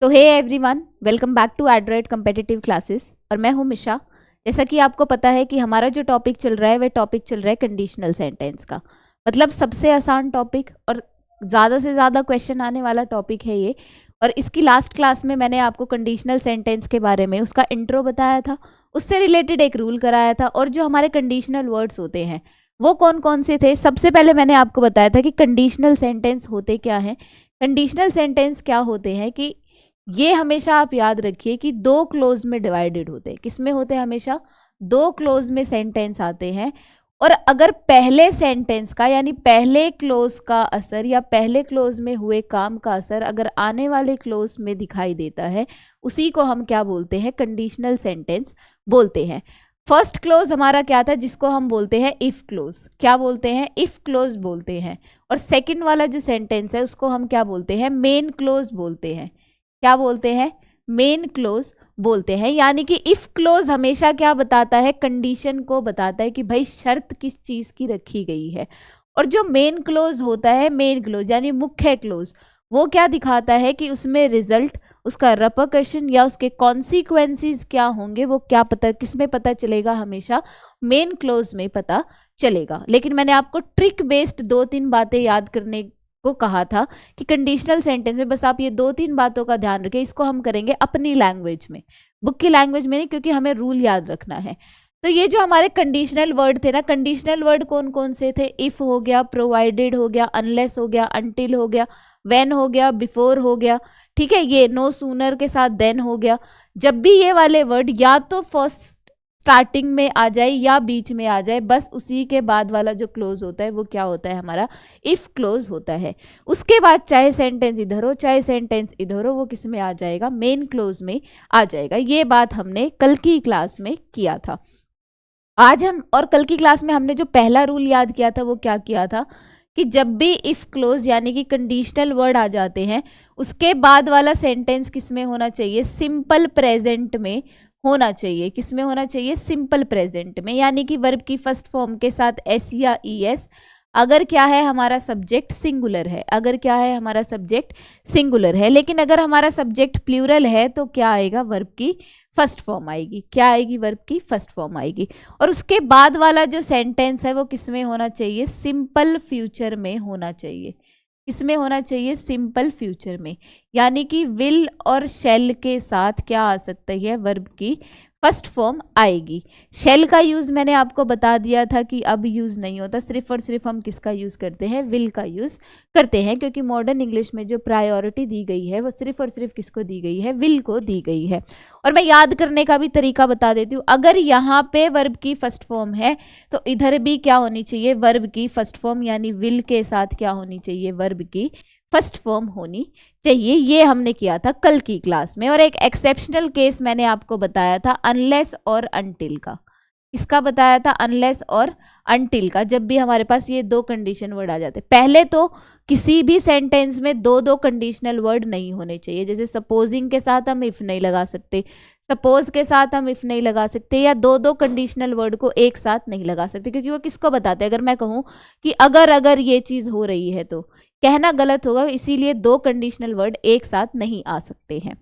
तो hey everyone, welcome back to Adroit competitive classes और मैं हूं मिशा। जैसा कि आपको पता है कि हमारा जो टॉपिक चल रहा है वह टॉपिक चल रहा है कंडीशनल सेंटेंस का। मतलब सबसे आसान टॉपिक और ज़्यादा से ज़्यादा क्वेश्चन आने वाला टॉपिक है ये। और इसकी लास्ट क्लास में मैंने आपको कंडीशनल सेंटेंस के बारे में उसका इंट्रो बताया था, उससे रिलेटेड एक रूल कराया था और जो हमारे कंडीशनल वर्ड्स होते हैं वो कौन कौन से थे। सबसे पहले मैंने आपको बताया था कि कंडीशनल सेंटेंस होते क्या हैं। कंडीशनल सेंटेंस क्या होते हैं कि ये हमेशा आप याद रखिए कि दो क्लोज में डिवाइडेड होते हैं। किस में होते हैं? हमेशा दो क्लोज में सेंटेंस आते हैं। और अगर पहले सेंटेंस का यानी पहले क्लोज का असर या पहले क्लोज में हुए काम का असर अगर आने वाले क्लोज में दिखाई देता है, उसी को हम क्या बोलते हैं? कंडीशनल सेंटेंस बोलते हैं। फर्स्ट क्लोज हमारा क्या था, जिसको हम बोलते हैं इफ क्लोज। क्या बोलते हैं? इफ क्लोज बोलते हैं। और सेकंड वाला जो सेंटेंस है उसको हम क्या बोलते हैं? मेन क्लोज बोलते हैं। क्या बोलते हैं? मेन क्लोज बोलते हैं। यानी कि इफ क्लोज हमेशा क्या बताता है? कंडीशन को बताता है कि भाई शर्त किस चीज की रखी गई है। और जो मेन क्लोज होता है, मेन क्लोज यानी मुख्य क्लोज, वो क्या दिखाता है कि उसमें रिजल्ट, उसका रेपरकशन या उसके कॉन्सिक्वेंसेस क्या होंगे, वो क्या पता, किस में पता चलेगा? हमेशा मेन क्लोज में पता चलेगा। लेकिन मैंने आपको ट्रिक बेस्ड 2-3 बातें याद करने को कहा था कि कंडीशनल सेंटेंस में बस आप ये 2-3 बातों का ध्यान रखें। इसको हम करेंगे अपनी लैंग्वेज में, बुक की लैंग्वेज में नहीं, क्योंकि हमें रूल याद रखना है। तो ये जो हमारे कंडीशनल वर्ड थे ना, कंडीशनल वर्ड कौन कौन से थे? इफ हो गया, प्रोवाइडेड हो गया, अनलेस हो गया, अनटिल हो गया, व्हेन हो गया, बिफोर हो गया। ठीक है, ये नो सूनर के साथ देन हो गया। जब भी ये वाले वर्ड या तो फर्स्ट स्टार्टिंग में आ जाए या बीच में आ जाए, बस उसी के बाद वाला जो क्लोज होता है वो क्या होता है? हमारा इफ क्लोज होता है। उसके बाद चाहे सेंटेंस इधर हो चाहे सेंटेंस इधर हो, वो किस में आ जाएगा? मेन क्लोज में आ जाएगा। ये बात हमने कल की क्लास में किया था। आज हम और कल की क्लास में हमने जो पहला रूल याद किया था वो क्या किया था कि जब भी इफ क्लोज यानी कि कंडीशनल वर्ड आ जाते हैं, उसके बाद वाला सेंटेंस किस में होना चाहिए? सिंपल प्रेजेंट में होना चाहिए। किस में होना चाहिए? सिंपल प्रेजेंट में। यानी कि वर्ब की फर्स्ट फॉर्म के साथ एस या ई एस, अगर क्या है? हमारा सब्जेक्ट सिंगुलर है। अगर क्या है? हमारा सब्जेक्ट सिंगुलर है। लेकिन अगर हमारा सब्जेक्ट प्लूरल है तो क्या आएगा? वर्ब की फर्स्ट फॉर्म आएगी। क्या आएगी? वर्ब की फर्स्ट फॉर्म आएगी। और उसके बाद वाला जो सेंटेंस है वो किस में होना चाहिए? सिंपल फ्यूचर में होना चाहिए। इसमें होना चाहिए? सिंपल फ्यूचर में। यानी कि विल और शेल के साथ क्या आ सकती है? वर्ब की फर्स्ट फॉर्म आएगी। शेल का यूज मैंने आपको बता दिया था कि अब यूज नहीं होता, सिर्फ और सिर्फ हम किसका यूज करते हैं? विल का यूज करते हैं, क्योंकि मॉडर्न इंग्लिश में जो प्रायोरिटी दी गई है वो सिर्फ और सिर्फ किसको दी गई है? विल को दी गई है। और मैं याद करने का भी तरीका बता देती हूँ। अगर यहाँ पे वर्ब की फर्स्ट फॉर्म है तो इधर भी क्या होनी चाहिए? वर्ब की फर्स्ट फॉर्म, यानी विल के साथ क्या होनी चाहिए? वर्ब की फर्स्ट फॉर्म होनी चाहिए। ये हमने किया था कल की क्लास में। और एक एक्सेप्शनल केस मैंने आपको बताया था अनलेस और अनटिल का। इसका बताया था? अनलेस और अनटिल का। जब भी हमारे पास ये दो कंडीशन वर्ड आ जाते, पहले तो किसी भी सेंटेंस में दो दो कंडीशनल वर्ड नहीं होने चाहिए। जैसे सपोजिंग के साथ हम इफ नहीं लगा सकते, सपोज के साथ हम इफ नहीं लगा सकते, या दो दो कंडीशनल वर्ड को एक साथ नहीं लगा सकते, क्योंकि वो किसको बताते हैं? अगर मैं कहूँ कि अगर ये चीज हो रही है तो कहना गलत होगा, इसीलिए दो कंडीशनल वर्ड एक साथ नहीं आ सकते हैं।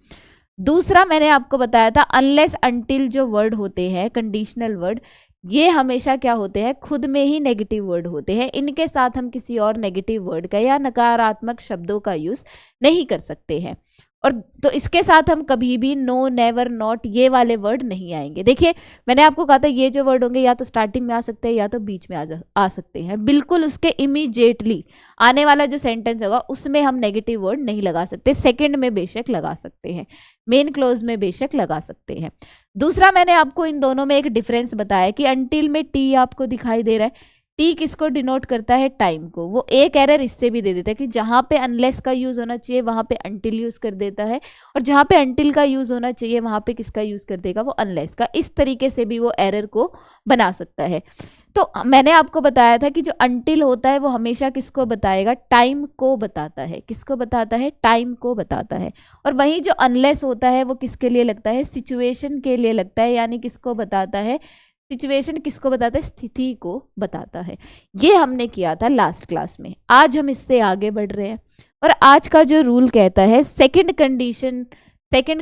दूसरा मैंने आपको बताया था अनलेस अनटिल जो वर्ड होते हैं कंडीशनल वर्ड, ये हमेशा क्या होते हैं? खुद में ही नेगेटिव वर्ड होते हैं। इनके साथ हम किसी और नेगेटिव वर्ड का या नकारात्मक शब्दों का यूज नहीं कर सकते हैं। और तो इसके साथ हम कभी भी नो, नेवर, नॉट, ये वाले वर्ड नहीं आएंगे। देखिए मैंने आपको कहा था ये जो वर्ड होंगे या तो स्टार्टिंग में आ सकते हैं या तो बीच में आ सकते हैं। बिल्कुल उसके इमीडिएटली आने वाला जो सेंटेंस होगा उसमें हम नेगेटिव वर्ड नहीं लगा सकते। सेकंड में बेशक लगा सकते हैं, मेन क्लोज में बेशक लगा सकते हैं। दूसरा मैंने आपको इन दोनों में एक डिफरेंस बताया कि अनटिल में टी आपको दिखाई दे रहा है। टी किसको डिनोट करता है? टाइम को। वो एक एरर इससे भी दे देता है कि जहां पे अनलेस का यूज होना चाहिए वहां पे अनटिल यूज कर देता है, और जहां पे अनटिल का यूज होना चाहिए वहां पे किसका यूज कर देगा? वो अनलेस का। इस तरीके से भी वो एरर को बना सकता है। तो मैंने आपको बताया था कि जो अनटिल होता है वो हमेशा किसको बताएगा? टाइम को बताता है। किसको बताता है? टाइम को बताता है। और वहीं जो अनलेस होता है वो किसके लिए लगता है? सिचुएशन के लिए लगता है। यानी किसको बताता है? सिचुएशन किसको बताता है? स्थिति को बताता है। ये हमने किया था लास्ट क्लास में। आज हम इससे आगे बढ़ रहे हैं और आज का जो रूल कहता है सेकंड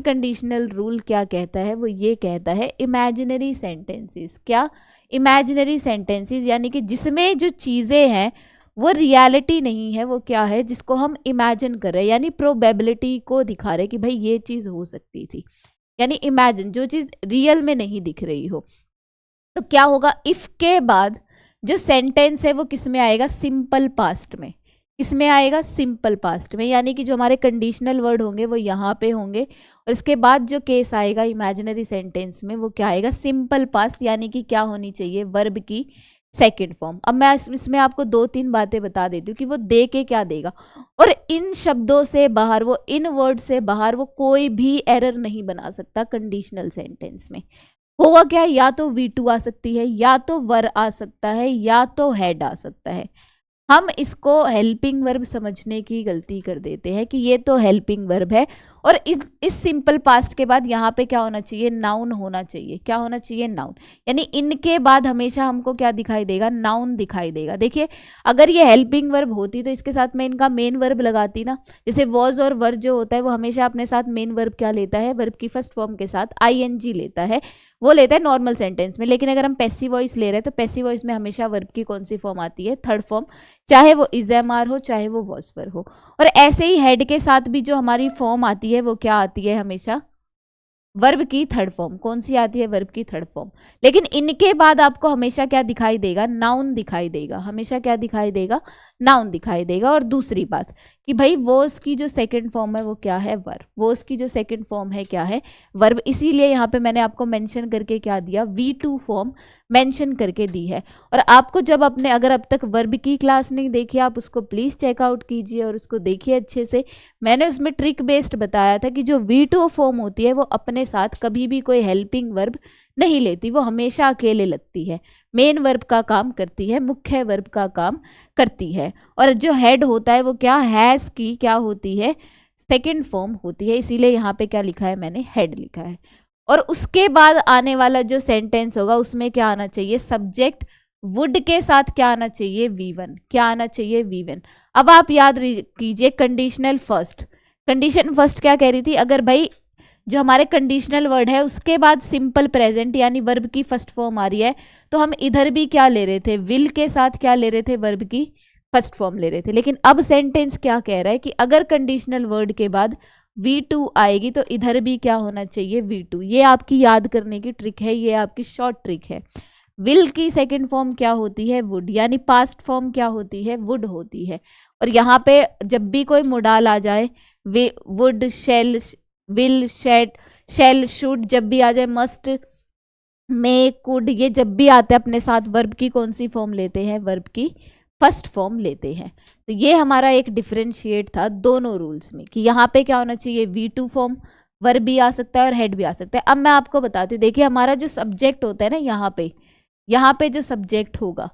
कंडीशनल रूल क्या कहता है? वो ये कहता है इमेजिनरी सेंटेंसेस। क्या? इमेजिनरी सेंटेंसेस, यानी कि जिसमें जो चीज़ें हैं वो रियलिटी नहीं है, वो क्या है? जिसको हम इमेजिन कर रहे हैं, यानी प्रोबेबिलिटी को दिखा रहे कि भाई ये चीज़ हो सकती थी, यानी इमेजिन, जो चीज़ रियल में नहीं दिख रही हो। तो क्या होगा? इफ के बाद जो सेंटेंस है वो किस में आएगा? सिंपल पास्ट में। किस में आएगा? सिंपल पास्ट में, यानी कि जो हमारे कंडीशनल वर्ड होंगे वो यहाँ पे होंगे और इसके बाद जो केस आएगा इमेजिनरी सेंटेंस में वो क्या आएगा? सिंपल पास्ट, यानी कि क्या होनी चाहिए? वर्ब की सेकेंड फॉर्म। अब मैं इसमें आपको 2-3 बातें बता देती हूँ कि वो दे के क्या देगा, और इन शब्दों से बाहर, वो इन वर्ड से बाहर वो कोई भी एरर नहीं बना सकता कंडीशनल सेंटेंस में। होगा क्या? या तो V2 आ सकती है, या तो वर आ सकता है, या तो हेड आ सकता है। हम इसको हेल्पिंग वर्ब समझने की गलती कर देते हैं कि ये तो हेल्पिंग वर्ब है, और इस सिंपल पास्ट के बाद यहाँ पे क्या होना चाहिए? नाउन होना चाहिए। क्या होना चाहिए? नाउन। यानी इनके बाद हमेशा हमको क्या दिखाई देगा? नाउन दिखाई देगा। देखिए, अगर ये हेल्पिंग वर्ब होती तो इसके साथ में इनका मेन वर्ब लगाती ना। जैसे वॉज और वर जो होता है वो हमेशा अपने साथ मेन वर्ब क्या लेता है? वर्ब की फर्स्ट फॉर्म के साथ ING लेता है, वो लेता है नॉर्मल सेंटेंस में। लेकिन अगर हम पैसिव वॉइस ले रहे हैं तो पैसिव वॉइस में हमेशा वर्ब की कौन सी फॉर्म आती है? थर्ड फॉर्म, चाहे वो इज एम आर हो, चाहे वो वॉज वर हो। और ऐसे ही हेड के साथ भी जो हमारी फॉर्म आती है वो क्या आती है? हमेशा वर्ब की थर्ड फॉर्म। कौन सी आती है? वर्ब की थर्ड फॉर्म। लेकिन इनके बाद आपको हमेशा क्या दिखाई देगा? नाउन दिखाई देगा। हमेशा क्या दिखाई देगा? नाउन दिखाई देगा। और दूसरी बात कि भाई वॉज की जो सेकंड फॉर्म है वो क्या है? वर्ब। वॉज की जो सेकंड फॉर्म है क्या है? वर्ब। इसीलिए यहाँ पे मैंने आपको मेंशन करके क्या दिया? V2 फॉर्म मेंशन करके दी है। और आपको जब अपने, अगर अब तक वर्ब की क्लास नहीं देखी, आप उसको प्लीज़ चेकआउट कीजिए और उसको देखिए अच्छे से। मैंने उसमें ट्रिक बेस्ड बताया था कि जो V2 फॉर्म होती है वो अपने साथ कभी भी कोई हेल्पिंग वर्ब नहीं लेती, वो हमेशा अकेले लगती है, मेन वर्ब का काम करती है, मुख्य वर्ब का काम करती है। और जो हेड होता है वो क्या? हैज़ की क्या होती है? सेकंड फॉर्म होती है। इसीलिए यहाँ पे क्या लिखा है मैंने? हेड लिखा है। और उसके बाद आने वाला जो सेंटेंस होगा उसमें क्या आना चाहिए? सब्जेक्ट वुड के साथ क्या आना चाहिए? V1। क्या आना चाहिए? V1। अब आप याद कीजिए कंडीशनल फर्स्ट। कंडीशन फर्स्ट क्या कह रही थी? अगर भाई जो हमारे कंडीशनल वर्ड है उसके बाद सिंपल प्रेजेंट यानी वर्ब की फर्स्ट फॉर्म आ रही है, तो हम इधर भी क्या ले रहे थे? विल के साथ क्या ले रहे थे? वर्ब की फर्स्ट फॉर्म ले रहे थे। लेकिन अब सेंटेंस क्या कह रहा है कि अगर कंडीशनल वर्ड के बाद V2 आएगी तो इधर भी क्या होना चाहिए? V2। ये आपकी याद करने की ट्रिक है, ये आपकी शॉर्ट ट्रिक है। विल की सेकंड फॉर्म क्या होती है? वुड। यानी पास्ट फॉर्म क्या होती है? वुड होती है। और यहाँ पे जब भी कोई मोडाल आ जाए, would, shall, will, shall, should, जब भी आ जाए, मस्ट, मे, कुड, ये जब भी आते हैं अपने साथ वर्ब की कौन सी फॉर्म लेते हैं? वर्ब की फर्स्ट फॉर्म लेते हैं। तो ये हमारा एक डिफरेंशिएट था दोनों रूल्स में कि यहाँ पे क्या होना चाहिए? V2 फॉर्म, वर्ब भी आ सकता है और हेड भी आ सकता है। अब मैं आपको बताती हूँ, देखिए हमारा जो सब्जेक्ट होता है ना, यहाँ पे जो सब्जेक्ट होगा,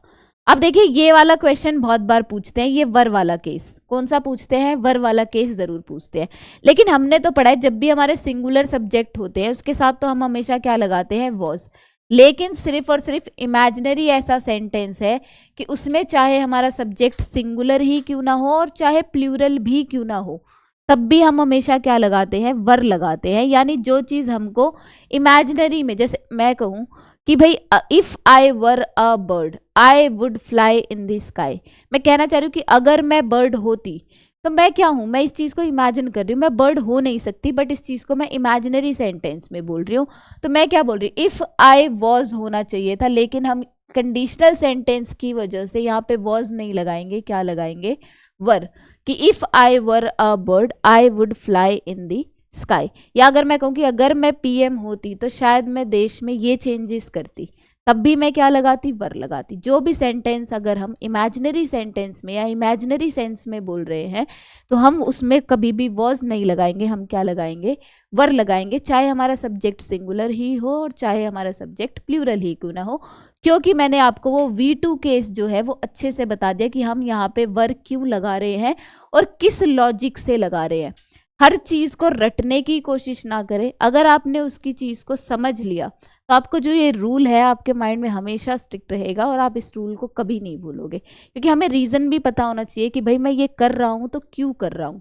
अब देखिए ये वाला क्वेश्चन बहुत बार पूछते हैं, ये वर वाला केस। कौन सा पूछते हैं? वर वाला केस जरूर पूछते हैं। लेकिन हमने तो पढ़ा है जब भी हमारे सिंगुलर सब्जेक्ट होते हैं उसके साथ तो हम हमेशा क्या लगाते हैं? वॉज। लेकिन सिर्फ और सिर्फ इमेजिनरी ऐसा सेंटेंस है कि उसमें चाहे हमारा सब्जेक्ट सिंगुलर ही क्यों ना हो और चाहे प्लूरल भी क्यों ना हो, तब भी हम हमेशा क्या लगाते हैं? वर लगाते हैं। यानी जो चीज़ हमको इमेजिनरी में, जैसे मैं कहूँ कि भाई if I were a bird I would fly in the sky, मैं कहना चाह रही हूँ कि अगर मैं बर्ड होती तो मैं क्या हूँ? मैं इस चीज़ को इमेजिन कर रही हूँ। मैं बर्ड हो नहीं सकती बट इस चीज़ को मैं इमेजिनरी सेंटेंस में बोल रही हूँ। तो मैं क्या बोल रही हूँ? इफ आई वॉज होना चाहिए था, लेकिन हम कंडीशनल सेंटेंस की वजह से यहाँ पे वॉज नहीं लगाएंगे, क्या लगाएंगे? वर। कि if I were a bird I would fly in the sky. या अगर मैं कहूँ कि अगर मैं PM होती तो शायद मैं देश में ये चेंजेस करती, तब भी मैं क्या लगाती? वर लगाती। जो भी सेंटेंस अगर हम इमेजिनरी सेंटेंस में या इमेजिनरी सेंस में बोल रहे हैं तो हम उसमें कभी भी वॉज नहीं लगाएंगे, हम क्या लगाएंगे? वर लगाएंगे, चाहे हमारा सब्जेक्ट सिंगुलर ही हो और चाहे हमारा सब्जेक्ट प्लूरल ही क्यों ना हो। क्योंकि मैंने आपको वो V2 केस जो है वो अच्छे से बता दिया कि हम यहाँ पे वर क्यों लगा रहे हैं और किस लॉजिक से लगा रहे हैं। हर चीज को रटने की कोशिश ना करें। अगर आपने उसकी चीज को समझ लिया तो आपको जो ये रूल है आपके माइंड में हमेशा स्ट्रिक्ट रहेगा और आप इस रूल को कभी नहीं भूलोगे, क्योंकि हमें रीजन भी पता होना चाहिए कि भाई मैं ये कर रहा हूं तो क्यों कर रहा हूं।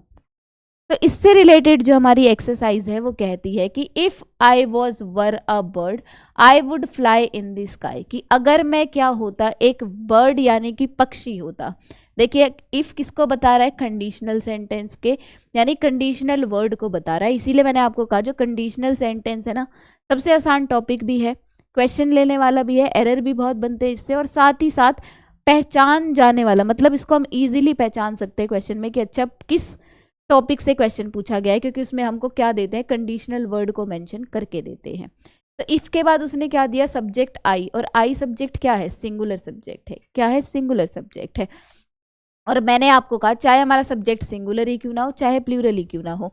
तो इससे रिलेटेड जो हमारी एक्सरसाइज है वो कहती है कि if I was were a bird I would fly in the sky, कि अगर मैं क्या होता, एक बर्ड यानी कि पक्षी होता। देखिए इफ किसको बता रहा है, कंडीशनल सेंटेंस के यानी कंडीशनल वर्ड को बता रहा है। इसीलिए मैंने आपको कहा जो कंडीशनल सेंटेंस है ना, सबसे आसान टॉपिक भी है, क्वेश्चन लेने वाला भी है, एरर भी बहुत बनते हैं इससे, और साथ ही साथ पहचान जाने वाला, मतलब इसको हम इजीली पहचान सकते हैं क्वेश्चन में कि अच्छा किस टॉपिक से क्वेश्चन पूछा गया है, क्योंकि उसमें हमको क्या देते हैं, कंडीशनल वर्ड को मेंशन करके देते हैं। तो इफ के बाद उसने क्या दिया, सब्जेक्ट आई, और आई सब्जेक्ट क्या है, सिंगुलर सब्जेक्ट है। क्या है, सिंगुलर सब्जेक्ट है। और मैंने आपको कहा चाहे हमारा सब्जेक्ट सिंगुलर ही क्यों ना हो, चाहे प्लूरल ही क्यों ना हो,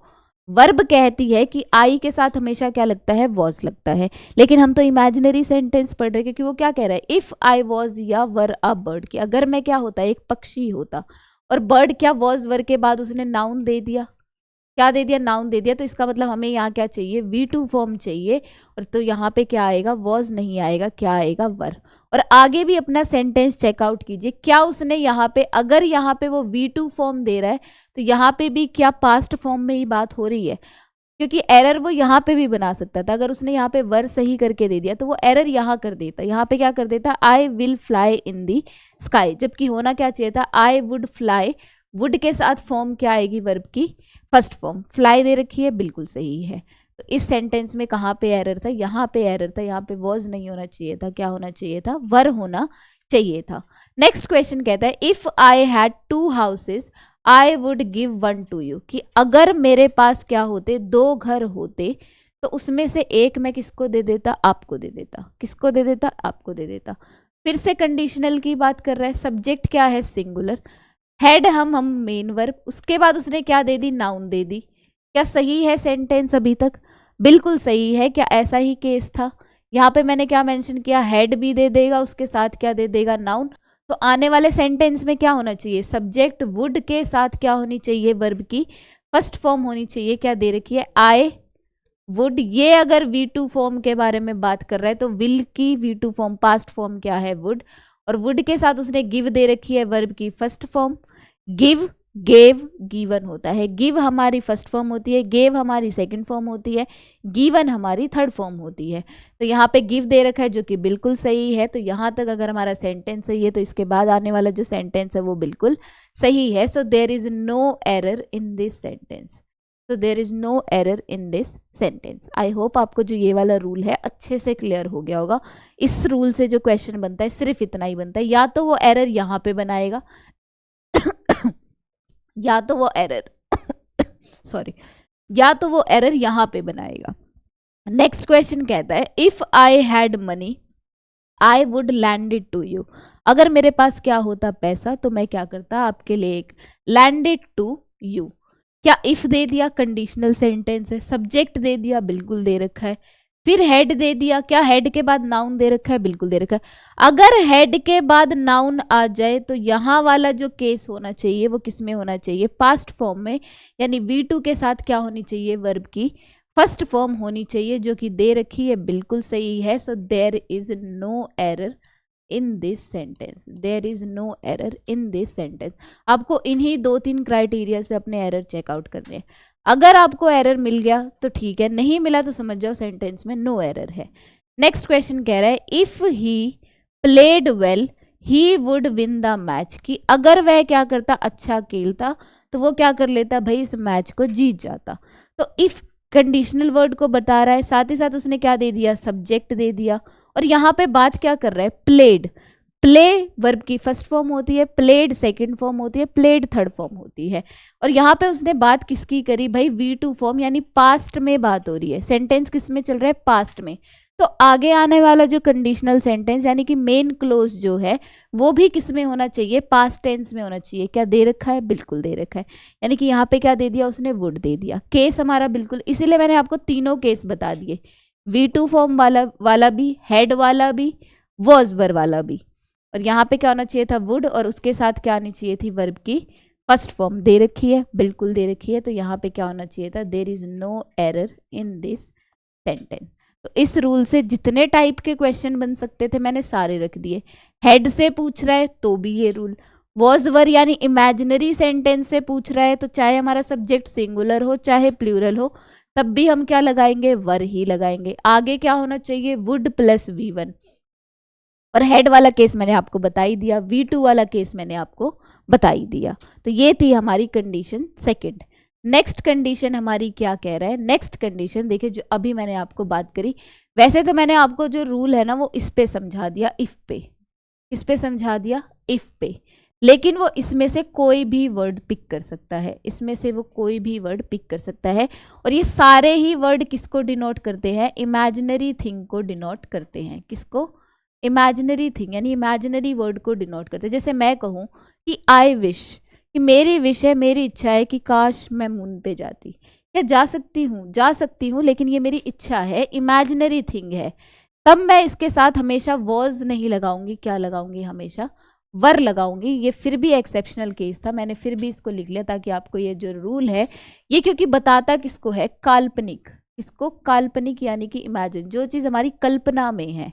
वर्ब कहती है कि आई के साथ हमेशा क्या लगता है, वॉज लगता है। लेकिन हम तो इमेजिनरी सेंटेंस पढ़ रहे हैं, क्योंकि वो क्या कह रहा है, इफ आई वॉज या वर अ बर्ड, कि अगर मैं क्या होता, एक पक्षी होता, और बर्ड क्या, वॉज वर के बाद उसने नाउन दे दिया, क्या दे दिया, नाउन दे दिया। तो इसका मतलब हमें यहाँ क्या चाहिए, V2 फॉर्म चाहिए, और तो यहाँ पे क्या आएगा, वॉज नहीं आएगा, क्या आएगा, वर। और आगे भी अपना सेंटेंस चेकआउट कीजिए, क्या उसने यहाँ पे, अगर यहाँ पे वो V2 फॉर्म दे रहा है तो यहाँ पे भी क्या पास्ट फॉर्म में ही बात हो रही है, क्योंकि एरर वो यहाँ पे भी बना सकता था। अगर उसने यहाँ पे वर सही करके दे दिया तो वो एरर यहाँ कर देता, यहाँ पे क्या कर देता, I will fly in the sky, जबकि होना क्या चाहिए था, आई वुड फ्लाई। वुड के साथ फॉर्म क्या आएगी, वर्ब की फर्स्ट फॉर्म, फ्लाई दे रखी है, बिल्कुल सही है। तो इस सेंटेंस में कहाँ पे एरर था, यहाँ पे एरर था, यहाँ पे वॉज नहीं होना चाहिए था, क्या होना चाहिए था, वर होना चाहिए था। नेक्स्ट क्वेश्चन कहता है if I had 2 houses I would give 1 to you, कि अगर मेरे पास क्या होते, 2 घर होते, तो उसमें से एक मैं किसको दे देता, आपको दे देता। किसको दे देता, आपको दे देता। फिर से कंडीशनल की बात कर रहा है, सब्जेक्ट क्या है, सिंगुलर, हेड हम मेन वर्ब, उसके बाद उसने क्या दे दी, नाउन दे दी। क्या सही है सेंटेंस अभी तक, बिल्कुल सही है। क्या ऐसा ही केस था, यहाँ पे मैंने क्या मेंशन किया, हेड भी दे देगा, उसके साथ क्या दे देगा, नाउन। तो आने वाले सेंटेंस में क्या होना चाहिए, सब्जेक्ट वुड के साथ क्या होनी चाहिए, वर्ब की फर्स्ट फॉर्म होनी चाहिए, क्या दे रखी है, आई वुड। ये अगर V2 फॉर्म के बारे में बात कर रहा है तो विल की V2 फॉर्म पास्ट फॉर्म क्या है, वुड, और वुड के साथ उसने गिव दे रखी है, वर्ब की first form. Give, gave, given होता है। गिव हमारी फर्स्ट फॉर्म होती है, गेव हमारी सेकंड फॉर्म होती है, गिवन हमारी थर्ड फॉर्म होती है। तो यहाँ पे गिव दे रखा है जो कि बिल्कुल सही है। तो यहाँ तक अगर हमारा सेंटेंस सही है तो इसके बाद आने वाला जो सेंटेंस है वो बिल्कुल सही है। So there is no error in this sentence. So there is no error in this sentence. I hope आपको जो ये वाला रूल है अच्छे से क्लियर हो गया होगा। इस रूल से जो क्वेश्चन बनता है सिर्फ इतना ही बनता है, या तो वो एरर यहाँ पे बनाएगा या तो वो एरर सॉरी, या तो वो एरर यहाँ पे बनाएगा। नेक्स्ट क्वेश्चन कहता है if I had money I would lend it to you, अगर मेरे पास क्या होता, पैसा, तो मैं क्या करता, आपके लिए एक लैंड इट टू यू। क्या इफ दे दिया, कंडीशनल सेंटेंस है, सब्जेक्ट दे दिया, बिल्कुल दे रखा है। फिर हेड दे दिया, क्या हेड के बाद नाउन दे रखा है, बिल्कुल दे रखा है। अगर हेड के बाद नाउन आ जाए तो यहाँ वाला जो केस होना चाहिए वो किस में होना चाहिए, पास्ट फॉर्म में, यानी V2 के साथ क्या होनी चाहिए, वर्ब की फर्स्ट फॉर्म होनी चाहिए, जो कि दे रखी है, बिल्कुल सही है। So there is no error in this sentence, there is no error in this sentence. आपको इन्हीं 2-3 क्राइटेरियाज पे अपने एरर चेकआउट करने हैं। अगर आपको एरर मिल गया तो ठीक है, नहीं मिला तो समझ जाओ सेंटेंस में नो एरर है। नेक्स्ट क्वेश्चन कह रहा है if he played well he would win the match, कि अगर वह क्या करता, अच्छा खेलता, तो वो क्या कर लेता, भाई इस मैच को जीत जाता। तो इफ कंडीशनल वर्ड को बता रहा है, साथ ही साथ उसने क्या दे दिया, सब्जेक्ट दे दिया, और यहाँ पे बात क्या कर रहा है, प्लेड। प्ले वर्ब की फर्स्ट फॉर्म होती है, प्लेड सेकंड फॉर्म होती है, प्लेड थर्ड फॉर्म होती है। और यहाँ पे उसने बात किसकी करी, भाई V2 फॉर्म, यानी पास्ट में बात हो रही है। सेंटेंस किस में चल रहा है, पास्ट में। तो आगे आने वाला जो कंडीशनल सेंटेंस यानी कि मेन क्लोज जो है वो भी किस में होना चाहिए, पास्ट टेंस में होना चाहिए। क्या दे रखा है, बिल्कुल दे रखा है। यानी कि यहाँ पे क्या दे दिया उसने, वुड दे दिया। केस हमारा बिल्कुल, इसीलिए मैंने आपको तीनों केस बता दिए, V2 फॉर्म वाला भी, हेड वाला भी, वॉज वर वाला भी। और यहाँ पे क्या होना चाहिए था, वुड, और उसके साथ क्या आनी चाहिए थी, वर्ब की फर्स्ट फॉर्म दे रखी है, बिल्कुल दे रखी है, तो यहाँ पे क्या होना चाहिए था, there is no error in this sentence. तो इस रूल से जितने टाइप के क्वेश्चन बन सकते थे मैंने सारे रख दिए। हेड से पूछ रहा है तो भी ये रूल, वॉज वर यानी इमेजिनरी सेंटेंस से पूछ रहा है तो चाहे हमारा सब्जेक्ट सिंगुलर हो चाहे प्लूरल हो तब भी हम क्या लगाएंगे, वर ही लगाएंगे। आगे क्या होना चाहिए, वुड प्लस V1। और हेड वाला केस मैंने आपको बता ही दिया, V2 वाला केस मैंने आपको बता ही दिया। तो ये थी हमारी कंडीशन सेकंड। नेक्स्ट कंडीशन हमारी क्या कह रहा है, नेक्स्ट कंडीशन देखिए जो अभी मैंने आपको बात करी, वैसे तो मैंने आपको जो रूल है ना वो इस पे समझा दिया, इफ पे, इस पे समझा दिया, इफ पे, लेकिन वो इसमें से कोई भी वर्ड पिक कर सकता है, इसमें से वो कोई भी वर्ड पिक कर सकता है। और ये सारे ही वर्ड किसको डिनोट करते हैं, इमेजिनरी थिंग को डिनोट करते हैं। किसको, इमेजिनरी थिंग यानी इमेजिनरी वर्ड को डिनोट करते हैं। जैसे मैं कहूँ कि आई विश, कि मेरी विश है, मेरी इच्छा है कि काश मैं मून पे जाती, क्या जा सकती हूँ लेकिन ये मेरी इच्छा है, इमेजिनरी थिंग है, तब मैं इसके साथ हमेशा वॉज नहीं लगाऊंगी, क्या लगाऊंगी, हमेशा वर लगाऊंगी। ये फिर भी एक्सेप्शनल केस था, मैंने फिर भी इसको लिख लिया ताकि आपको ये जो रूल है ये, क्योंकि बताता किसको है, काल्पनिक, इसको काल्पनिक यानी कि इमेजिन, जो चीज़ हमारी कल्पना में है,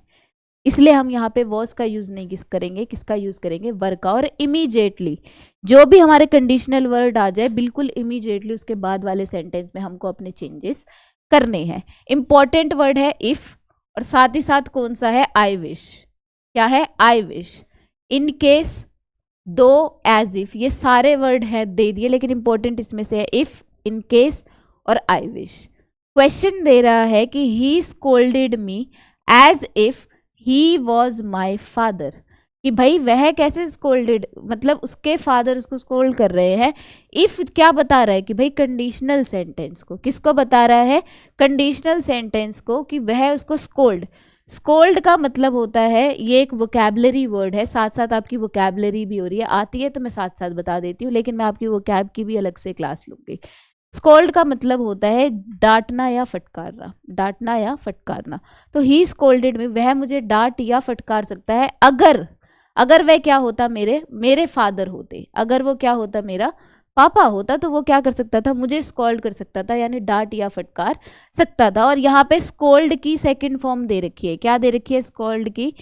इसलिए हम यहाँ पे वॉज का यूज नहीं करेंगे, किसका यूज करेंगे, वर का। और इमीडिएटली जो भी हमारे कंडीशनल वर्ड आ जाए बिल्कुल इमीडिएटली उसके बाद वाले सेंटेंस में हमको अपने चेंजेस करने हैं। इंपॉर्टेंट वर्ड है इफ, और साथ ही साथ कौन सा है, आई विश, क्या है, आई विश, इन केस, दो, एज इफ, ये सारे वर्ड हैं दे दिए, लेकिन इंपॉर्टेंट इसमें से है इफ, इन केस और आई विश। क्वेश्चन दे रहा है कि he scolded me as if he was my father, कि भाई वह कैसे स्कोल्डेड, मतलब उसके फादर उसको स्कोल्ड कर रहे हैं। इफ क्या बता रहा है कि भाई कंडीशनल सेंटेंस को, किसको बता रहा है, कंडीशनल सेंटेंस को, कि वह उसको स्कोल्ड, स्कोल्ड का मतलब होता है, ये एक वोकैबलरी वर्ड है, साथ साथ आपकी वोकैबलरी भी हो रही है, आती है तो मैं साथ साथ बता देती हूँ, लेकिन मैं आपकी वोकैब की भी अलग से क्लास लूंगी। स्कोल्ड का मतलब होता है डांटना या फटकारना, डांटना या फटकारना। तो ही स्कोल्डेड में, वह मुझे डांट या फटकार सकता है अगर, अगर वह क्या होता, मेरे फादर होते, अगर वो क्या होता, मेरा पापा होता, तो वो क्या कर सकता था, मुझे स्कोल्ड कर सकता था, यानी डांट या फटकार सकता था। और यहाँ पे स्कोल्ड की सेकंड फॉर्म दे रखी है, क्या दे रखी है, स्कोल्ड की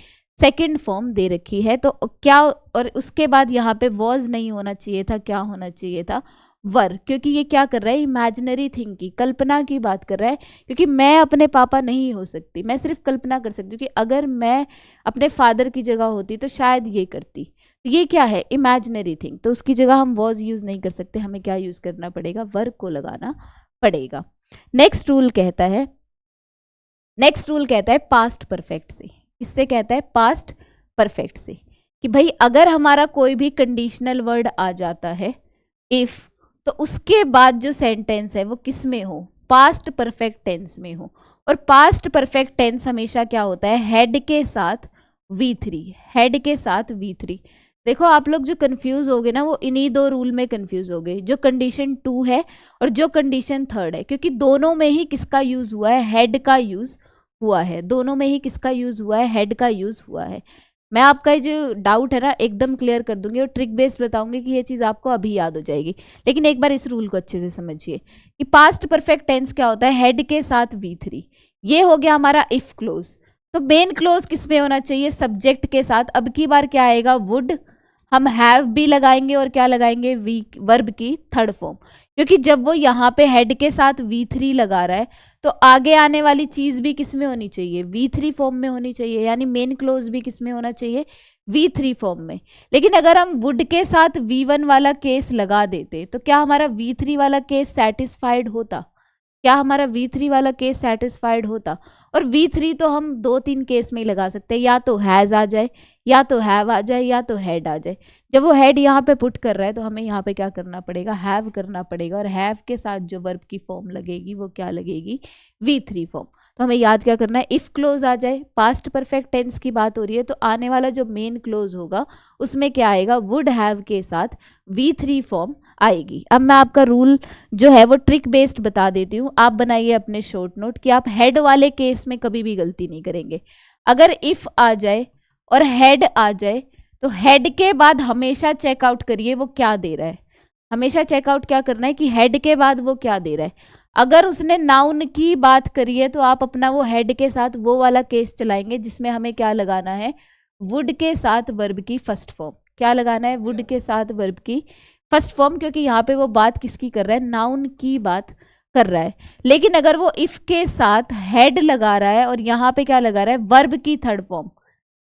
सेकंड फॉर्म दे रखी है। तो क्या, और उसके बाद यहाँ पे वॉज नहीं होना चाहिए था, क्या होना चाहिए था, वर, क्योंकि ये क्या कर रहा है, इमेजिनरी थिंग की, कल्पना की बात कर रहा है। क्योंकि मैं अपने पापा नहीं हो सकती, मैं सिर्फ कल्पना कर सकती हूँ कि अगर मैं अपने फादर की जगह होती तो शायद ये करती। तो ये क्या है, इमेजिनरी थिंग, तो उसकी जगह हम वॉज यूज नहीं कर सकते, हमें क्या यूज करना पड़ेगा, वर को लगाना पड़ेगा। नेक्स्ट रूल कहता है, नेक्स्ट रूल कहता है पास्ट परफेक्ट से, इससे कहता है पास्ट परफेक्ट से, कि भाई अगर हमारा कोई भी कंडीशनल वर्ड आ जाता है इफ, तो उसके बाद जो सेंटेंस है वो किस में हो, पास्ट परफेक्ट टेंस में हो। और पास्ट परफेक्ट टेंस हमेशा क्या होता है, हेड के साथ V3, हेड के साथ V3। देखो आप लोग जो कंफ्यूज हो गए ना वो इन्हीं दो रूल में कंफ्यूज हो गए, जो कंडीशन 2 है और जो कंडीशन 3 है, क्योंकि दोनों में ही किसका यूज हुआ है, हेड का यूज हुआ है, दोनों में ही किसका यूज हुआ है, हेड का यूज हुआ है। मैं आपका जो डाउट है ना एकदम क्लियर कर दूंगी और ट्रिक बेस्ड बताऊंगी कि ये चीज़ आपको अभी याद हो जाएगी, लेकिन एक बार इस रूल को अच्छे से समझिए कि पास्ट परफेक्ट टेंस क्या होता है, हेड के साथ V3। ये हो गया हमारा इफ क्लोज। तो मेन क्लोज किस में होना चाहिए, सब्जेक्ट के साथ। अब की बार क्या आएगा, वुड, हम हैव भी लगाएंगे और क्या लगाएंगे, वर्ब की थर्ड फॉर्म, क्योंकि जब वो यहाँ पे हेड के साथ V3 लगा रहा है तो आगे आने वाली चीज भी किस में होनी चाहिए, V3 फॉर्म में होनी चाहिए, यानी मेन क्लोज भी किस में होना चाहिए, V3 फॉर्म में। लेकिन अगर हम वुड के साथ V1 वाला केस लगा देते तो क्या हमारा V3 वाला केस सेटिस्फाइड होता, क्या हमारा V3 वाला केस सेटिस्फाइड होता। और V3 तो हम 2-3 केस में ही लगा सकते हैं, या तो हैज़ आ जाए, या तो हैव आ जाए, या तो हैड आ जाए। जब वो हैड यहाँ पे पुट कर रहा है तो हमें यहाँ पे क्या करना पड़ेगा, हैव करना पड़ेगा, और हैव के साथ जो वर्ब की फॉर्म लगेगी वो क्या लगेगी, V3 फॉर्म। तो हमें याद क्या करना है, इफ क्लोज आ जाए, पास्ट परफेक्ट टेंस की बात हो रही है, तो आने वाला जो मेन क्लोज होगा उसमें क्या आएगा, वुड हैव के साथ V3 फॉर्म आएगी। अब मैं आपका रूल जो है वो ट्रिक बेस्ड बता देती हूँ, आप बनाइए अपने शॉर्ट नोट कि आप हेड वाले केस में कभी भी गलती नहीं करेंगे। अगर इफ आ जाए और हेड आ जाए तो हेड के बाद हमेशा चेकआउट करिए वो क्या दे रहा है। हमेशा चेकआउट क्या करना है कि हेड के बाद वो क्या दे रहा है। अगर उसने नाउन की बात करी है तो आप अपना वो हेड के साथ वो वाला केस चलाएंगे जिसमें हमें क्या लगाना है, वुड के साथ वर्ब की फर्स्ट फॉर्म। क्या लगाना है, वुड के साथ वर्ब की फर्स्ट फॉर्म, क्योंकि यहाँ पे वो बात किसकी कर रहा है, नाउन की बात कर रहा है। लेकिन अगर वो इफ के साथ हेड लगा रहा है और यहाँ पे क्या लगा रहा है, वर्ब की थर्ड फॉर्म,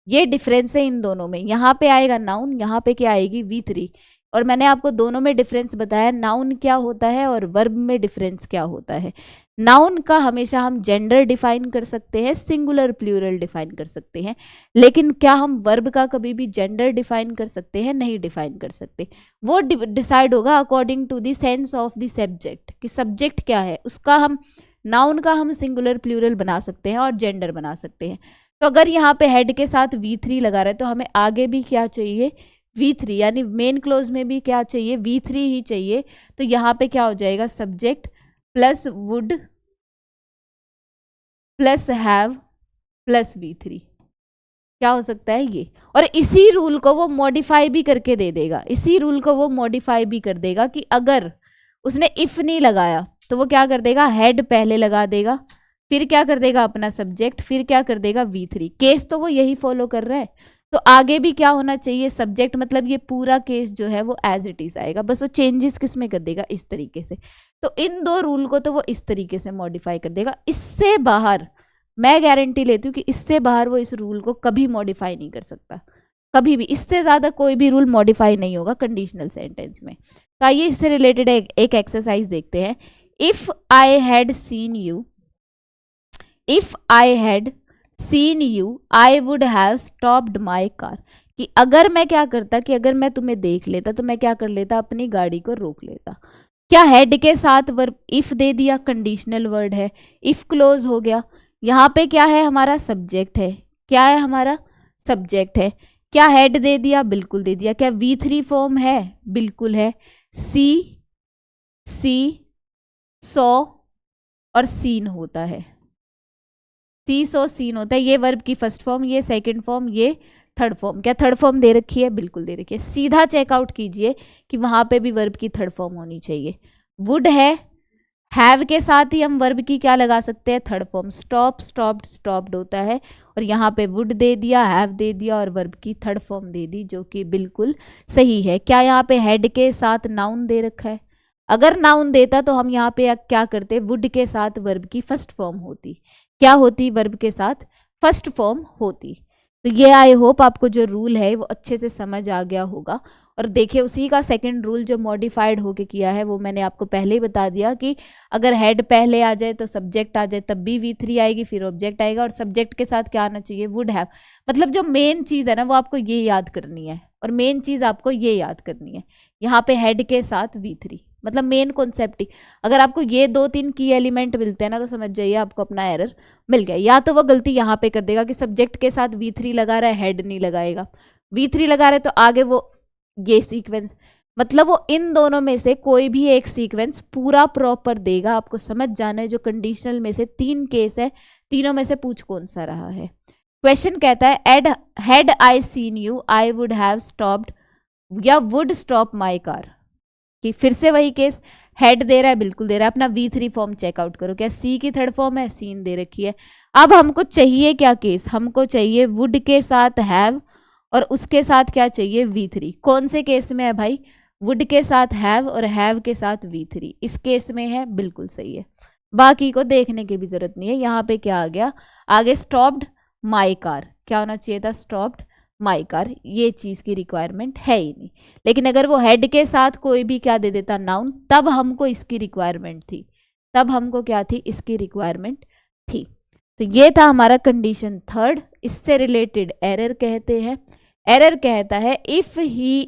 ये डिफरेंस है इन दोनों में। यहाँ पे आएगा नाउन, यहाँ पे क्या आएगी, V3। और मैंने आपको दोनों में डिफरेंस बताया, नाउन क्या होता है और वर्ब में डिफरेंस क्या होता है। नाउन का हमेशा हम जेंडर डिफाइन कर सकते हैं, सिंगुलर प्लूरल डिफाइन कर सकते हैं, लेकिन क्या हम वर्ब का कभी भी जेंडर डिफाइन कर सकते हैं, नहीं डिफाइन कर सकते। वो डिसाइड होगा according to the sense of the subject, कि सब्जेक्ट क्या है उसका। हम नाउन का हम सिंगुलर प्लूरल बना सकते हैं और जेंडर बना सकते हैं। तो अगर यहाँ पे हेड के साथ V3 लगा रहे हैं तो हमें आगे भी क्या चाहिए, V3, यानी मेन क्लोज में भी क्या चाहिए, V3 ही चाहिए। तो यहाँ पे क्या हो जाएगा, subject plus would plus have plus V3, क्या हो सकता है ये। और इसी रूल को वो मॉडिफाई भी करके दे देगा, इसी रूल को वो मॉडिफाई भी कर देगा कि अगर उसने इफ नहीं लगाया तो वो क्या कर देगा, हेड पहले लगा देगा, फिर क्या कर देगा अपना सब्जेक्ट, फिर क्या कर देगा V3। केस तो वो यही फॉलो कर रहा है, तो आगे भी क्या होना चाहिए, सब्जेक्ट, मतलब ये पूरा केस जो है वो एज इट इज आएगा, बस वो चेंजेस किस में कर देगा, इस तरीके से। तो इन दो रूल को तो वो इस तरीके से मॉडिफाई कर देगा, इससे बाहर मैं गारंटी लेती हूँ कि इससे बाहर वो इस रूल को कभी मॉडिफाई नहीं कर सकता, कभी भी। इससे ज़्यादा कोई भी रूल मॉडिफाई नहीं होगा कंडीशनल सेंटेंस में। तो आइए इससे रिलेटेड एक एक्सरसाइज देखते हैं। If I had seen you, if I had seen you I would have stopped my car, कि अगर मैं क्या करता, कि अगर मैं तुम्हें देख लेता तो मैं क्या कर लेता, अपनी गाड़ी को रोक लेता। क्या हेड के साथ वर्ब इफ दे दिया, कंडीशनल वर्ड है, इफ क्लोज हो गया। यहाँ पे क्या है, हमारा सब्जेक्ट है, क्या है, हमारा सब्जेक्ट है। क्या हेड दे दिया, बिल्कुल दे दिया। क्या V3 फॉर्म है, बिल्कुल है। सी सी सो और सीन होता है, सी सो सीन होता है, ये वर्ब की फर्स्ट फॉर्म, ये सेकंड फॉर्म, ये थर्ड फॉर्म। क्या थर्ड फॉर्म दे रखी है, बिल्कुल दे रखी है। सीधा चेकआउट कीजिए कि वहां पे भी वर्ब की थर्ड फॉर्म होनी चाहिए। वुड है, हैव के साथ ही हम वर्ब की क्या लगा सकते हैं, third form. Stop stopped stopped होता है, और यहाँ पे वुड दे दिया, हैव दे दिया और वर्ब की थर्ड फॉर्म दे दी, जो कि बिल्कुल सही है। क्या यहाँ पे हेड के साथ नाउन दे रखा है, अगर नाउन देता तो हम यहाँ पे क्या करते, वुड के साथ वर्ब की फर्स्ट फॉर्म होती, क्या होती, वर्ब के साथ फर्स्ट फॉर्म होती। तो ये आई होप आपको जो रूल है वो अच्छे से समझ आ गया होगा। और देखिए उसी का सेकंड रूल जो मॉडिफाइड होके किया है वो मैंने आपको पहले ही बता दिया कि अगर हेड पहले आ जाए तो सब्जेक्ट आ जाए, तब भी V3 आएगी, फिर ऑब्जेक्ट आएगा, और सब्जेक्ट के साथ क्या आना चाहिए, वुड हैव। मतलब जो मेन चीज़ है ना वो आपको ये याद करनी है, और मेन चीज़ आपको ये याद करनी है, यहाँ पे हेड के साथ V3, मतलब मेन कॉन्सेप्ट ही। अगर आपको ये 2-3 की एलिमेंट मिलते हैं ना तो समझ जाइए आपको अपना एरर मिल गया। या तो वो गलती यहाँ पे कर देगा कि सब्जेक्ट के साथ V3 लगा रहा है, हेड नहीं लगाएगा, V3 लगा रहे तो आगे वो ये सीक्वेंस, मतलब वो इन दोनों में से कोई भी एक सीक्वेंस पूरा प्रॉपर देगा। आपको समझ जाना है जो कंडीशनल में से 3 केस है, तीनों में से पूछ कौन सा रहा है। क्वेश्चन कहता है had had I seen you I would have stopped या वुड स्टॉप माई कार, कि फिर से वही केस, हेड दे रहा है, बिल्कुल दे रहा है। अपना V3 फॉर्म चेकआउट करो, क्या सी की थर्ड फॉर्म है, सीन दे रखी है। अब हमको चाहिए क्या केस, हमको चाहिए वुड के साथ हैव और उसके साथ क्या चाहिए, V3। कौन से केस में है भाई, वुड के साथ हैव और हैव के साथ V3, इस केस में है, बिल्कुल सही है। बाकी को देखने की भी जरूरत नहीं है। यहाँ पे क्या आ गया, आगे स्टॉप्ड माई कार, क्या होना चाहिए था, स्टॉप्ड माई कार, ये चीज़ की रिक्वायरमेंट है ही नहीं। लेकिन अगर वो हेड के साथ कोई भी क्या दे देता, नाउन, तब हमको इसकी रिक्वायरमेंट थी, तब हमको क्या थी, इसकी रिक्वायरमेंट थी। तो ये था हमारा कंडीशन थर्ड। इससे रिलेटेड एरर कहते हैं, एरर कहता है if he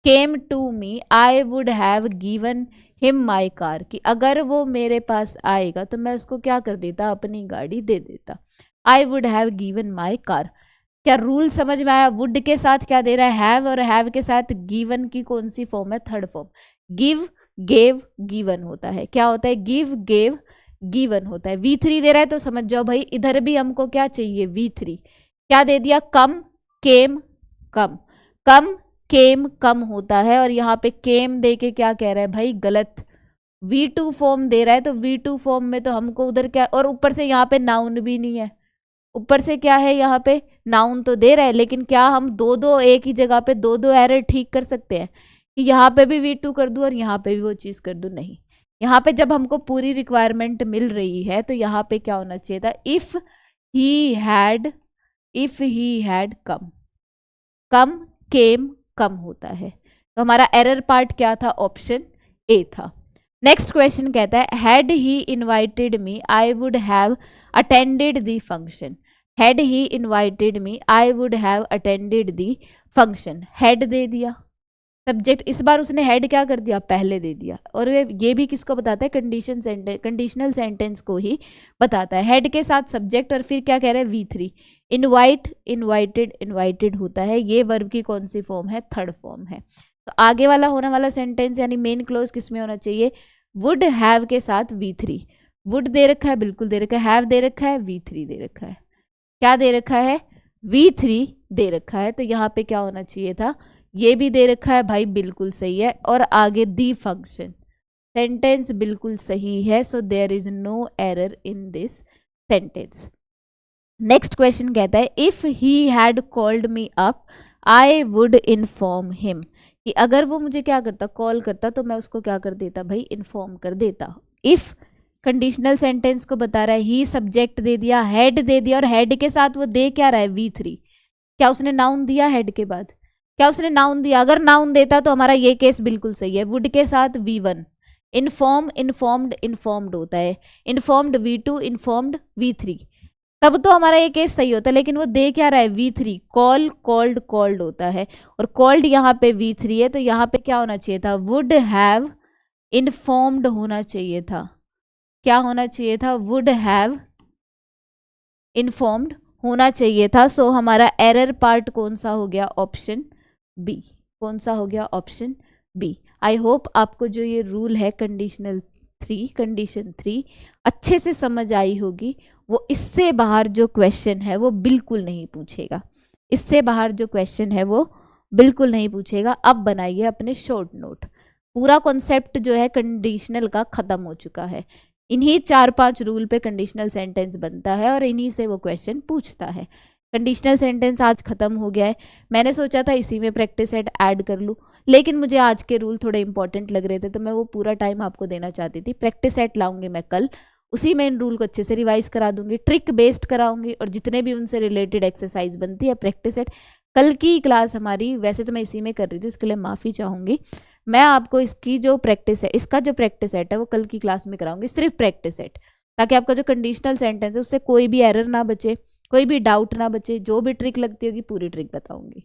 came to me I would have given him my car, कि अगर वो मेरे पास आएगा तो मैं उसको क्या कर देता, अपनी गाड़ी दे देता। आई would have given my car. क्या रूल समझ में आया, वुड के साथ क्या दे रहा है, हैव, और हैव के साथ गिवन की कौन सी फॉर्म है, third form. Give gave given होता है, क्या होता है, गिव गेव गिवन होता है। V3 दे रहा है तो समझ जाओ भाई इधर भी हमको क्या चाहिए, V3। क्या दे दिया, कम केम कम, कम केम कम होता है, और यहाँ पे केम दे के क्या कह रहा है भाई, गलत। V2 फॉर्म दे रहा है, तो V2 फॉर्म में तो हमको उधर क्या, और ऊपर से यहाँ पे नाउन भी नहीं है, ऊपर से क्या है यहाँ पे नाउन तो दे रहा है, लेकिन क्या हम दो दो एक ही जगह पे दो दो एरर ठीक कर सकते हैं कि यहाँ पे भी V2 कर दूं और यहाँ पे भी वो चीज़ कर दूं? नहीं। यहाँ पे जब हमको पूरी रिक्वायरमेंट मिल रही है तो यहाँ पे क्या होना चाहिए था, इफ ही हैड कम, कम केम कम होता है, तो हमारा एरर पार्ट क्या था, ऑप्शन ए था। नेक्स्ट क्वेश्चन कहता है had he invited me I would have attended the function, had he invited me I would have attended the function, had they दिया सब्जेक्ट, इस बार उसने हेड क्या कर दिया, पहले दे दिया, और ये भी किसको बताता है, कंडीशनल सेंटेंस को ही बताता है। हेड के साथ सब्जेक्ट और फिर क्या कह रहे हैं, V3। इनवाइट, इनवाइटेड, इनवाइटेड होता है, ये वर्ब की कौन सी फॉर्म है, थर्ड फॉर्म है। तो आगे वाला होने वाला सेंटेंस यानी मेन क्लोज किस में होना चाहिए, वुड हैव के साथ V3। वुड दे रखा है, बिल्कुल दे रखा है, हैव दे रखा है, V3 दे रखा है, क्या दे रखा है, V3 दे रखा है, तो यहाँ पे क्या होना चाहिए था, ये भी दे रखा है भाई, बिल्कुल सही है, और आगे दी फंक्शन, सेंटेंस बिल्कुल सही है, so there is no error in this sentence. Next question कहता है if he had called me up I would inform him, कि अगर वो मुझे क्या करता, कॉल करता, तो मैं उसको क्या कर देता भाई, इन्फॉर्म कर देता। इफ कंडीशनल सेंटेंस को बता रहा है, ही सब्जेक्ट दे दिया, हेड दे दिया, और हेड के साथ वो दे क्या रहा है, V3। क्या उसने नाउन दिया हेड के बाद, क्या उसने नाउन दिया, अगर नाउन देता तो हमारा ये केस बिल्कुल सही है, वुड के साथ V1, इन्फॉर्म, इन्फॉर्म्ड, इन्फॉर्म्ड होता है, इन्फॉर्म्ड V2, इन्फॉर्म्ड V3, तब तो हमारा ये केस सही होता है, लेकिन वो दे क्या रहा है, V3, कॉल, कॉल्ड, कॉल्ड होता है, और कॉल्ड यहाँ पे V3 है, तो यहाँ पे क्या होना चाहिए था, वुड हैव इन्फॉर्म्ड होना चाहिए था, क्या होना चाहिए था, वुड हैव इन्फॉर्म्ड होना चाहिए था। सो हमारा एरर पार्ट कौन सा हो गया, ऑप्शन बी, कौन सा हो गया, ऑप्शन बी। आई होप आपको जो ये रूल है कंडीशन 3 अच्छे से समझ आई होगी। वो इससे बाहर जो क्वेश्चन है वो बिल्कुल नहीं पूछेगा, इससे बाहर जो क्वेश्चन है वो बिल्कुल नहीं पूछेगा। अब बनाइए अपने शॉर्ट नोट, पूरा कॉन्सेप्ट जो है कंडीशनल का ख़त्म हो चुका है, इन्हीं 4-5 रूल पे कंडीशनल सेंटेंस बनता है और इन्हीं से वो क्वेश्चन पूछता है। कंडीशनल सेंटेंस आज खत्म हो गया है, मैंने सोचा था इसी में प्रैक्टिस सेट ऐड कर लूँ, लेकिन मुझे आज के रूल थोड़े इंपॉर्टेंट लग रहे थे तो मैं वो पूरा टाइम आपको देना चाहती थी। प्रैक्टिस सेट लाऊंगी मैं कल, उसी में इन रूल को अच्छे से रिवाइज करा दूंगी, ट्रिक बेस्ड कराऊंगी, और जितने भी उनसे रिलेटेड एक्सरसाइज बनती है प्रैक्टिस सेट। कल की क्लास हमारी वैसे तो मैं इसी में कर रही थी, उसके लिए माफ़ी चाहूँगी। मैं आपको इसकी जो प्रैक्टिस है, इसका जो प्रैक्टिस सेट है वो कल की क्लास में कराऊंगी, सिर्फ प्रैक्टिस सेट, ताकि आपका जो कंडीशनल सेंटेंस है उससे कोई भी एरर ना बचे, कोई भी डाउट ना बचे, जो भी ट्रिक लगती होगी पूरी ट्रिक बताऊंगी।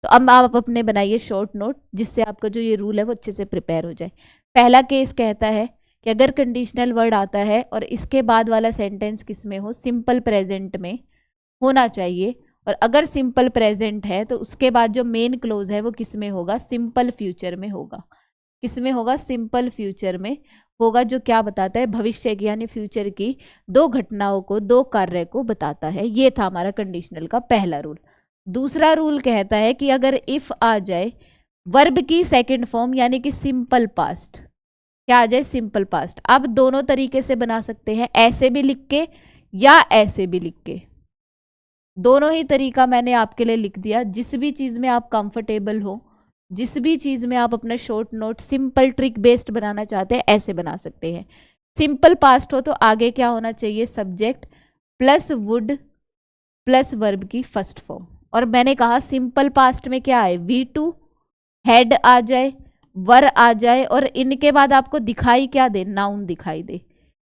तो अब आप अपने बनाइए शॉर्ट नोट, जिससे आपका जो ये रूल है वो अच्छे से प्रिपेयर हो जाए। पहला केस कहता है कि अगर कंडीशनल वर्ड आता है और इसके बाद वाला सेंटेंस किस में हो, सिंपल प्रेजेंट में होना चाहिए, और अगर सिंपल प्रेजेंट है तो उसके बाद जो मेन क्लोज है वो किस में होगा, सिंपल फ्यूचर में होगा। किस में होगा, सिंपल फ्यूचर में होगा, जो क्या बताता है, भविष्य की यानी फ्यूचर की दो घटनाओं को, दो कार्य को बताता है। ये था हमारा कंडीशनल का पहला रूल। दूसरा रूल कहता है कि अगर इफ आ जाए वर्ब की सेकंड फॉर्म यानी कि सिंपल पास्ट, क्या आ जाए, सिंपल पास्ट। अब दोनों तरीके से बना सकते हैं, ऐसे भी लिख के या ऐसे भी लिख के, दोनों ही तरीका मैंने आपके लिए लिख दिया। जिस भी चीज़ में आप कंफर्टेबल हो, जिस भी चीज़ में आप अपना short note simple trick based बनाना चाहते हैं, ऐसे बना सकते हैं। सिंपल पास्ट हो तो आगे क्या होना चाहिए, subject plus would plus verb की फर्स्ट फॉर्म, और मैंने कहा सिंपल पास्ट में क्या है, V2, हेड आ जाए, वर आ जाए, और इनके बाद आपको दिखाई क्या दे, नाउन दिखाई दे,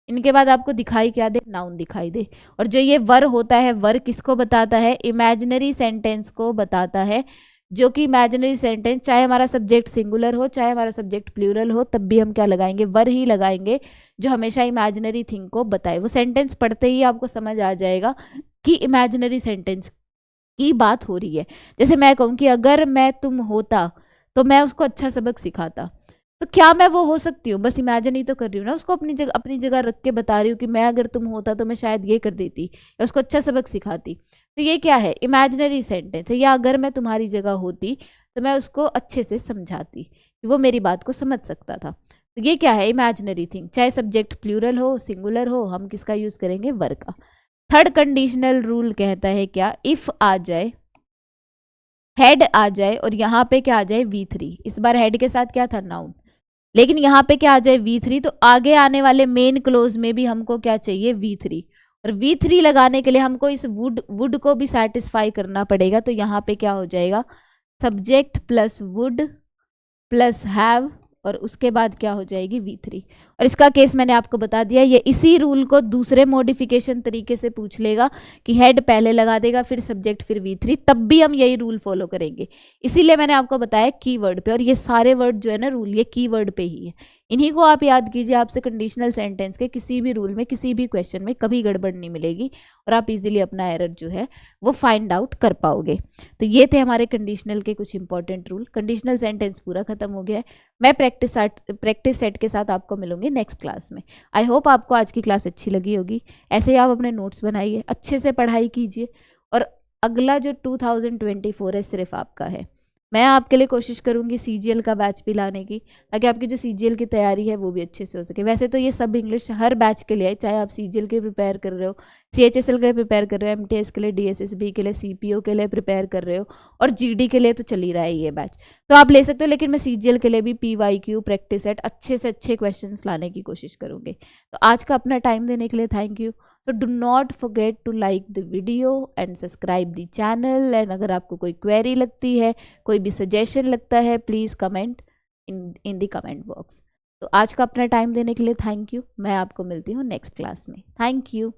इनके बाद आपको दिखाई क्या दे, नाउन दिखाई दे। और जो ये वर होता है, वर किसको बताता है, इमेजिनरी सेंटेंस को बताता है, जो कि इमेजिनरी सेंटेंस चाहे हमारा सब्जेक्ट सिंगुलर हो चाहे हमारा सब्जेक्ट प्लूरल हो, तब भी हम क्या लगाएंगे, वर ही लगाएंगे, जो हमेशा इमेजिनरी थिंग को बताए। वो सेंटेंस पढ़ते ही आपको समझ आ जाएगा कि इमेजिनरी सेंटेंस की बात हो रही है। जैसे मैं कहूँ कि अगर मैं तुम होता तो मैं उसको अच्छा सबक सिखाता, तो क्या मैं वो हो सकती हूँ, बस इमेजिन ही तो कर रही हूँ ना, उसको अपनी जगह रख के बता रही हूँ कि मैं अगर तुम होता तो मैं शायद ये कर देती या उसको अच्छा सबक सिखाती। तो ये क्या है, इमेजिनरी सेंटेंस है। या अगर मैं तुम्हारी जगह होती तो मैं उसको अच्छे से समझाती कि वो मेरी बात को समझ सकता था। तो ये क्या है, इमेजिनरी थिंग, चाहे सब्जेक्ट प्लूरल हो सिंगुलर हो, हम किसका यूज करेंगे, वर का। थर्ड कंडीशनल रूल कहता है क्या, इफ आ जाए, हेड आ जाए और यहाँ पे क्या आ जाए, V3। इस बार हेड के साथ क्या था, नाउन, लेकिन यहाँ पे क्या आ जाए, V3, तो आगे आने वाले मेन क्लोज में भी हमको क्या चाहिए, V3। और V3 लगाने के लिए हमको इस वुड को भी सेटिस्फाई करना पड़ेगा। तो यहाँ पे क्या हो जाएगा, subject plus would plus have, और उसके बाद क्या हो जाएगी, V3। और इसका केस मैंने आपको बता दिया, ये इसी रूल को दूसरे मॉडिफिकेशन तरीके से पूछ लेगा कि हेड पहले लगा देगा फिर सब्जेक्ट फिर V3, तब भी हम यही रूल फॉलो करेंगे। इसीलिए मैंने आपको बताया कीवर्ड पे, और ये सारे वर्ड जो है ना रूल, ये कीवर्ड पे ही है। इन्हीं को आप याद कीजिए, आपसे कंडीशनल सेंटेंस के किसी भी रूल में किसी भी क्वेश्चन में कभी गड़बड़ नहीं मिलेगी, और आप इजीली अपना एरर जो है वो फाइंड आउट कर पाओगे। तो ये थे हमारे कंडीशनल के कुछ इंपॉर्टेंट रूल। कंडीशनल सेंटेंस पूरा खत्म हो गया है। मैं प्रैक्टिस सेट के साथ आपको मिलूंगी नेक्स्ट क्लास में। आई होप आपको आज की क्लास अच्छी लगी होगी। ऐसे ही आप अपने नोट्स बनाइए, अच्छे से पढ़ाई कीजिए, और अगला जो 2024 है सिर्फ आपका है। मैं आपके लिए कोशिश करूंगी CGL का बैच भी लाने की, ताकि आपकी जो CGL की तैयारी है वो भी अच्छे से हो सके। वैसे तो ये सब इंग्लिश हर बैच के लिए है, चाहे आप CGL के प्रिपेयर कर रहे हो, CHSL के लिए प्रिपेयर कर रहे हो, MTS के लिए, DSSB के लिए, CPO के लिए प्रिपेयर कर रहे हो, और GD के लिए तो चल ही रहा है ये बैच, तो आप ले सकते हो। लेकिन मैं CGL के लिए भी PYQ प्रैक्टिस सेट अच्छे से अच्छे क्वेश्चन लाने की कोशिश करूंगी। तो आज का अपना टाइम देने के लिए थैंक यू। तो do not forget to like the video and subscribe the channel. And अगर आपको कोई क्वेरी लगती है, कोई भी सजेशन लगता है, please comment in the comment box. तो आज का अपना टाइम देने के लिए थैंक यू। मैं आपको मिलती हूँ नेक्स्ट क्लास में। Thank you.